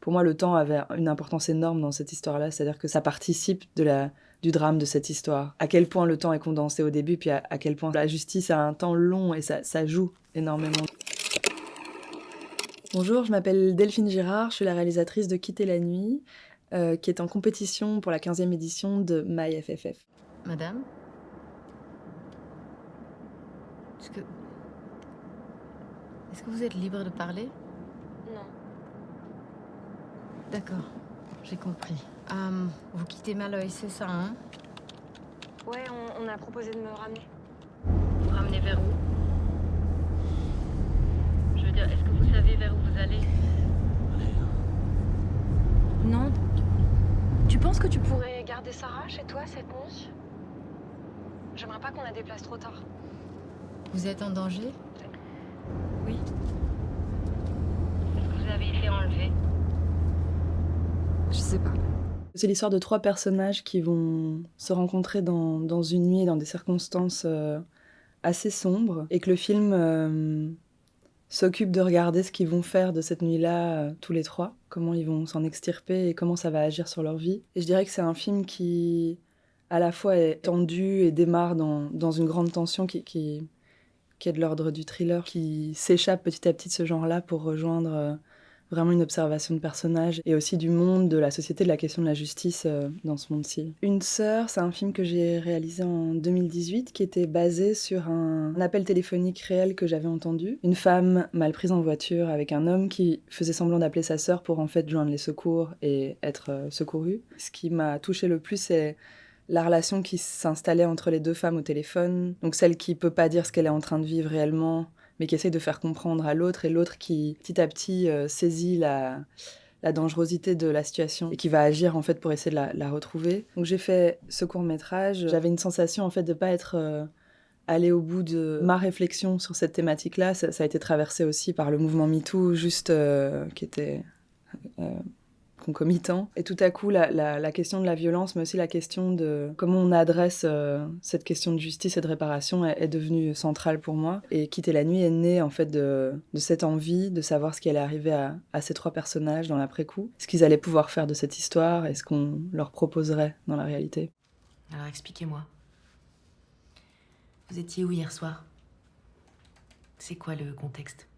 Pour moi, le temps avait une importance énorme dans cette histoire-là, c'est-à-dire que ça participe du drame de cette histoire. À quel point le temps est condensé au début, puis à quel point la justice a un temps long et ça joue énormément. Bonjour, je m'appelle Delphine Girard, je suis la réalisatrice de Quitter la nuit, qui est en compétition pour la 15e édition de MyFFF. Madame? Est-ce que vous êtes libre de parler? Non. D'accord, j'ai compris. Vous quittez Maloy, c'est ça, hein? Ouais, on a proposé de me ramener. Vous ramenez vers où? Je veux dire, est-ce que vous savez vers où vous allez? Non. Tu penses que tu pourrais garder Sarah chez toi cette nuit? J'aimerais pas qu'on la déplace trop tard. Vous êtes en danger? Oui. Est-ce que vous avez été enlevé? Je sais pas. C'est l'histoire de 3 personnages qui vont se rencontrer dans une nuit et dans des circonstances assez sombres, et que le film s'occupe de regarder ce qu'ils vont faire de cette nuit-là, tous les 3, comment ils vont s'en extirper et comment ça va agir sur leur vie. Et je dirais que c'est un film qui, à la fois, est tendu et démarre dans une grande tension qui est de l'ordre du thriller, qui s'échappe petit à petit de ce genre-là pour rejoindre vraiment une observation de personnages et aussi du monde, de la société, de la question de la justice dans ce monde-ci. Une sœur, c'est un film que j'ai réalisé en 2018 qui était basé sur un appel téléphonique réel que j'avais entendu. Une femme mal prise en voiture avec un homme qui faisait semblant d'appeler sa sœur pour en fait joindre les secours et être secouru. Ce qui m'a touchée le plus, c'est la relation qui s'installait entre les 2 femmes au téléphone. Donc celle qui peut pas dire ce qu'elle est en train de vivre réellement, mais qui essaye de faire comprendre à l'autre, et l'autre qui, petit à petit, saisit la dangerosité de la situation et qui va agir, en fait, pour essayer de la retrouver. Donc j'ai fait ce court-métrage. J'avais une sensation, en fait, de pas être allée au bout de ma réflexion sur cette thématique-là. Ça a été traversé aussi par le mouvement MeToo, juste qui était concomitant. Et tout à coup, la question de la violence, mais aussi la question de comment on adresse cette question de justice et de réparation est devenue centrale pour moi. Et Quitter la nuit est né en fait de cette envie de savoir ce qui allait arriver à ces 3 personnages dans l'après-coup, ce qu'ils allaient pouvoir faire de cette histoire et ce qu'on leur proposerait dans la réalité. Alors expliquez-moi. Vous étiez où hier soir? C'est quoi le contexte?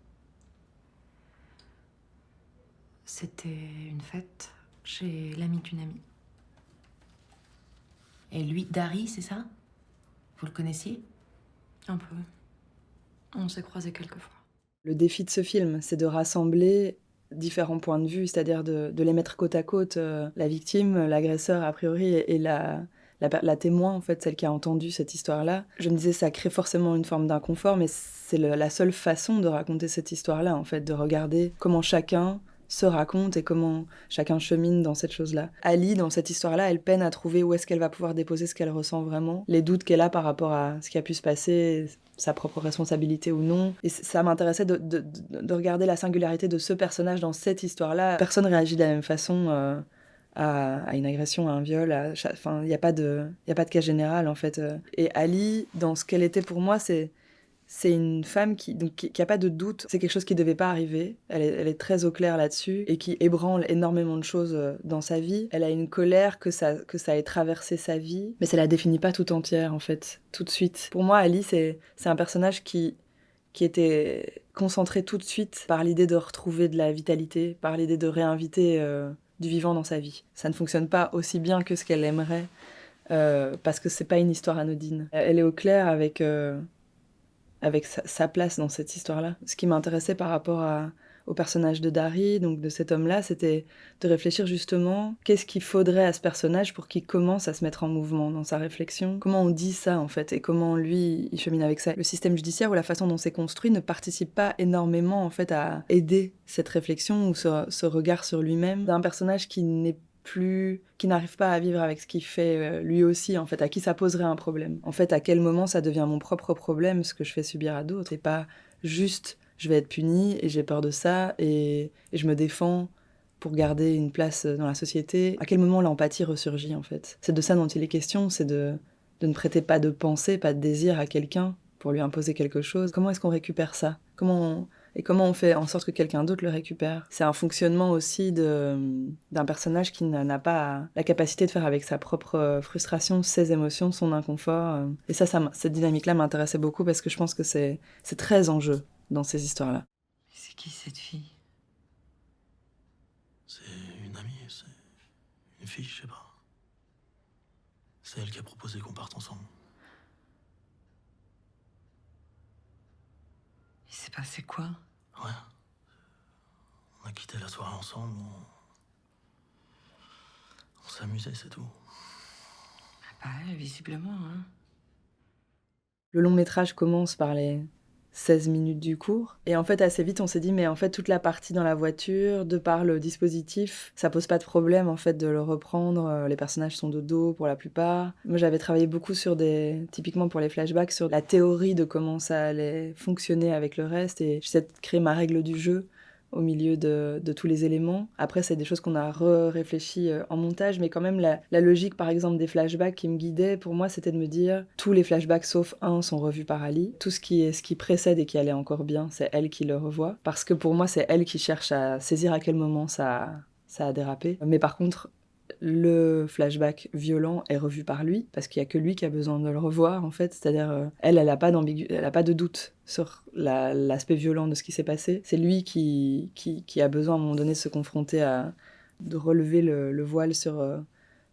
C'était une fête chez l'ami d'une amie. Et lui, Dari, c'est ça? Vous le connaissiez? Un peu. On s'est croisés quelques fois. Le défi de ce film, c'est de rassembler différents points de vue, c'est-à-dire de les mettre côte à côte, la victime, l'agresseur a priori, et la témoin, en fait, celle qui a entendu cette histoire-là. Je me disais, ça crée forcément une forme d'inconfort, mais c'est la seule façon de raconter cette histoire-là, en fait, de regarder comment chacun se raconte et comment chacun chemine dans cette chose-là. Ali, dans cette histoire-là, elle peine à trouver où est-ce qu'elle va pouvoir déposer ce qu'elle ressent vraiment, les doutes qu'elle a par rapport à ce qui a pu se passer, sa propre responsabilité ou non. Et ça m'intéressait de regarder la singularité de ce personnage dans cette histoire-là. Personne réagit de la même façon à une agression, à un viol. Enfin, il n'y a pas de cas général, en fait. Et Ali, dans ce qu'elle était pour moi, c'est une femme qui a pas de doute. C'est quelque chose qui devait pas arriver. Elle est très au clair là-dessus et qui ébranle énormément de choses dans sa vie. Elle a une colère que ça ait traversé sa vie, mais ça la définit pas tout entière, en fait, tout de suite. Pour moi, Ali, c'est un personnage qui était concentré tout de suite par l'idée de retrouver de la vitalité, par l'idée de réinviter du vivant dans sa vie. Ça ne fonctionne pas aussi bien que ce qu'elle aimerait, parce que c'est pas une histoire anodine. Elle est au clair avec sa place dans cette histoire-là. Ce qui m'intéressait par rapport au personnage de Dari, donc de cet homme-là, c'était de réfléchir justement qu'est-ce qu'il faudrait à ce personnage pour qu'il commence à se mettre en mouvement dans sa réflexion. Comment on dit ça, en fait, et comment lui, il chemine avec ça. Le système judiciaire ou la façon dont c'est construit ne participe pas énormément, en fait, à aider cette réflexion ou ce regard sur lui-même d'un personnage qui n'arrive pas à vivre avec ce qu'il fait lui aussi, en fait, à qui ça poserait un problème. En fait, à quel moment ça devient mon propre problème, ce que je fais subir à d'autres, et pas juste je vais être punie et j'ai peur de ça et je me défends pour garder une place dans la société. À quel moment l'empathie ressurgit, en fait? C'est de ça dont il est question, c'est de ne prêter pas de pensée, pas de désir à quelqu'un pour lui imposer quelque chose. Comment est-ce qu'on récupère ça? et comment on fait en sorte que quelqu'un d'autre le récupère. C'est un fonctionnement aussi d'un personnage qui n'a pas la capacité de faire avec sa propre frustration, ses émotions, son inconfort. Et cette dynamique-là m'intéressait beaucoup parce que je pense que c'est très en jeu dans ces histoires-là. C'est qui cette fille? C'est une amie, c'est une fille, je sais pas. C'est elle qui a proposé qu'on parte ensemble. Il s'est passé quoi? Ouais. On a quitté la soirée ensemble, on s'amusait, c'est tout. Bah ouais, visiblement, hein. Le long métrage commence par les 16 minutes du cours. Et en fait, assez vite, on s'est dit, mais en fait, toute la partie dans la voiture, de par le dispositif, ça pose pas de problème, en fait, de le reprendre. Les personnages sont de dos pour la plupart. Moi, j'avais travaillé beaucoup typiquement pour les flashbacks, sur la théorie de comment ça allait fonctionner avec le reste. Et j'essaie de créer ma règle du jeu au milieu de tous les éléments. Après, c'est des choses qu'on a réfléchi en montage, mais quand même, la logique, par exemple, des flashbacks qui me guidait, pour moi, c'était de me dire, tous les flashbacks, sauf un, sont revus par Ali. Tout ce qui précède et qui allait encore bien, c'est elle qui le revoit. Parce que pour moi, c'est elle qui cherche à saisir à quel moment ça a dérapé. Mais par contre, le flashback violent est revu par lui, parce qu'il n'y a que lui qui a besoin de le revoir, en fait. C'est-à-dire, elle n'a pas de doute sur l'aspect violent de ce qui s'est passé. C'est lui qui a besoin, à un moment donné, de se confronter de relever le voile sur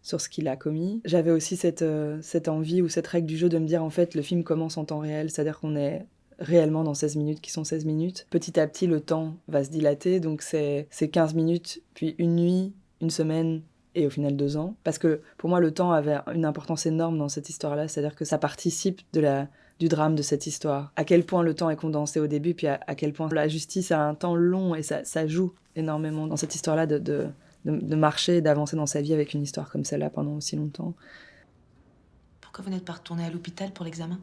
ce qu'il a commis. J'avais aussi cette envie ou cette règle du jeu de me dire, en fait, le film commence en temps réel, c'est-à-dire qu'on est réellement dans 16 minutes qui sont 16 minutes. Petit à petit, le temps va se dilater, donc c'est 15 minutes, puis une nuit, une semaine, et au final 2 ans. Parce que pour moi, le temps avait une importance énorme dans cette histoire-là, c'est-à-dire que ça participe du drame de cette histoire. À quel point le temps est condensé au début, puis à quel point la justice a un temps long, et ça joue énormément dans cette histoire-là de marcher, d'avancer dans sa vie avec une histoire comme celle-là pendant aussi longtemps. Pourquoi vous n'êtes pas retourné à l'hôpital pour l'examen?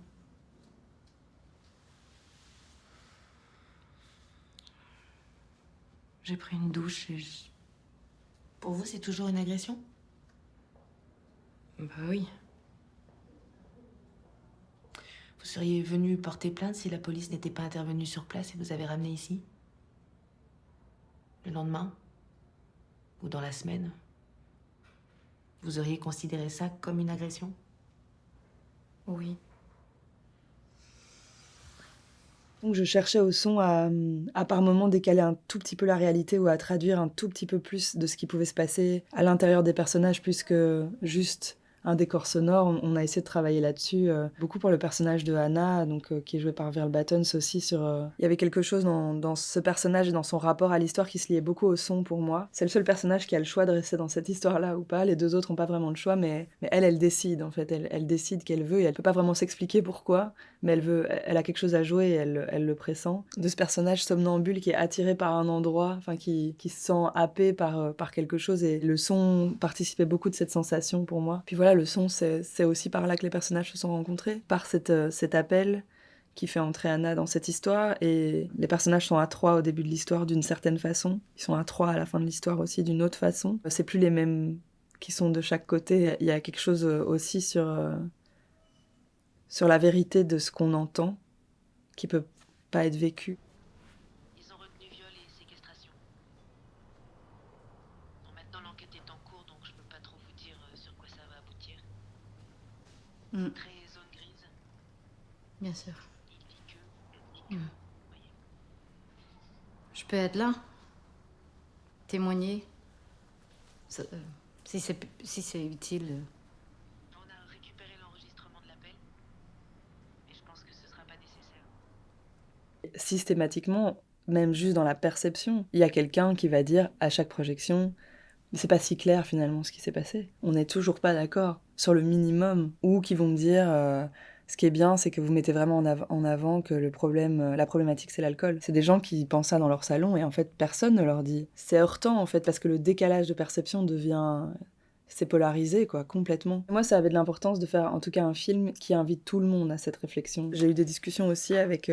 J'ai pris une douche et Pour vous, c'est toujours une agression? Bah oui. Vous seriez venu porter plainte si la police n'était pas intervenue sur place et vous avez ramené ici? Le lendemain? Ou dans la semaine? Vous auriez considéré ça comme une agression? Oui. Donc je cherchais au son à par moments décaler un tout petit peu la réalité ou à traduire un tout petit peu plus de ce qui pouvait se passer à l'intérieur des personnages plus que juste un décor sonore. On a essayé de travailler là-dessus, beaucoup pour le personnage de Hannah, donc, qui est joué par Verl Battens aussi. Il y avait quelque chose dans ce personnage et dans son rapport à l'histoire qui se liait beaucoup au son pour moi. C'est le seul personnage qui a le choix de rester dans cette histoire-là ou pas. Les deux autres n'ont pas vraiment le choix, mais elle décide en fait. Elle décide qu'elle veut et elle peut pas vraiment s'expliquer pourquoi, mais elle a quelque chose à jouer et elle le pressent. De ce personnage somnambule qui est attiré par un endroit, enfin qui se sent happé par quelque chose, et le son participait beaucoup de cette sensation pour moi. Puis voilà, le son, c'est aussi par là que les personnages se sont rencontrés, par cet appel qui fait entrer Hannah dans cette histoire, et les personnages sont à 3 au début de l'histoire d'une certaine façon, ils sont à 3 à la fin de l'histoire aussi d'une autre façon. C'est plus les mêmes qui sont de chaque côté, il y a quelque chose aussi sur la vérité de ce qu'on entend, qui peut pas être vécu. Ils ont retenu viol et séquestration. Bon, maintenant l'enquête est en cours, donc je peux pas trop vous dire sur quoi ça va aboutir. Très zone grise. Bien sûr. Il dit que... voyez. Je peux être là? Témoigner? Si c'est utile. On a récupéré l'enregistrement de l'appel. Et je pense que ce sera pas nécessaire. Systématiquement, même juste dans la perception, il y a quelqu'un qui va dire à chaque projection « c'est pas si clair finalement ce qui s'est passé, on n'est toujours pas d'accord sur le minimum », ou qui vont me dire ce qui est bien, c'est que vous mettez vraiment en avant que la problématique, c'est l'alcool. C'est des gens qui pensent ça dans leur salon et en fait, personne ne leur dit. C'est heurtant en fait, parce que le décalage de perception c'est polarisé, quoi, complètement. Moi, ça avait de l'importance de faire, en tout cas, un film qui invite tout le monde à cette réflexion. J'ai eu des discussions aussi avec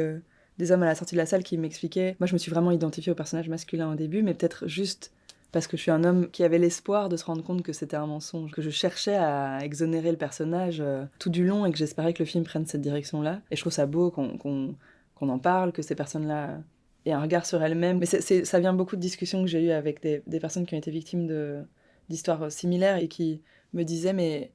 des hommes à la sortie de la salle qui m'expliquaient... Moi, je me suis vraiment identifiée au personnage masculin au début, mais peut-être juste parce que je suis un homme qui avait l'espoir de se rendre compte que c'était un mensonge, que je cherchais à exonérer le personnage tout du long et que j'espérais que le film prenne cette direction-là. Et je trouve ça beau qu'on en parle, que ces personnes-là et un regard sur elle-même. Mais ça vient beaucoup de discussions que j'ai eues avec des personnes qui ont été victimes d'histoires similaires et qui me disaient mais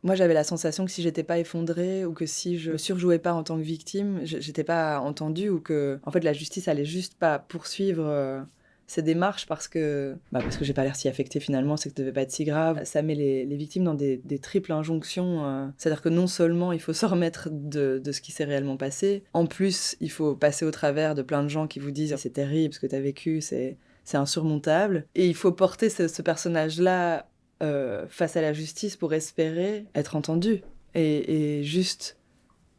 moi j'avais la sensation que si j'étais pas effondrée ou que si je surjouais pas en tant que victime, j'étais pas entendue ou que en fait la justice allait juste pas poursuivre ces démarches parce que j'ai pas l'air si affectée finalement, c'est que ça devait pas être si grave. Ça met les victimes dans des triples injonctions. C'est-à-dire que non seulement il faut se remettre de ce qui s'est réellement passé, en plus il faut passer au travers de plein de gens qui vous disent c'est terrible ce que t'as vécu, c'est insurmontable. Et il faut porter ce personnage-là face à la justice pour espérer être entendu et juste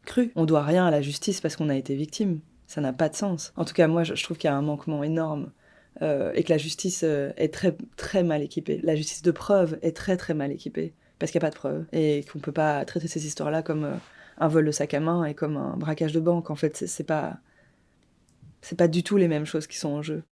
cru. On doit rien à la justice parce qu'on a été victime. Ça n'a pas de sens. En tout cas, moi, je trouve qu'il y a un manquement énorme. Et que la justice est très, très mal équipée. La justice de preuve est très, très mal équipée, parce qu'il n'y a pas de preuves, et qu'on ne peut pas traiter ces histoires-là comme un vol de sac à main et comme un braquage de banque. En fait, c'est pas du tout les mêmes choses qui sont en jeu.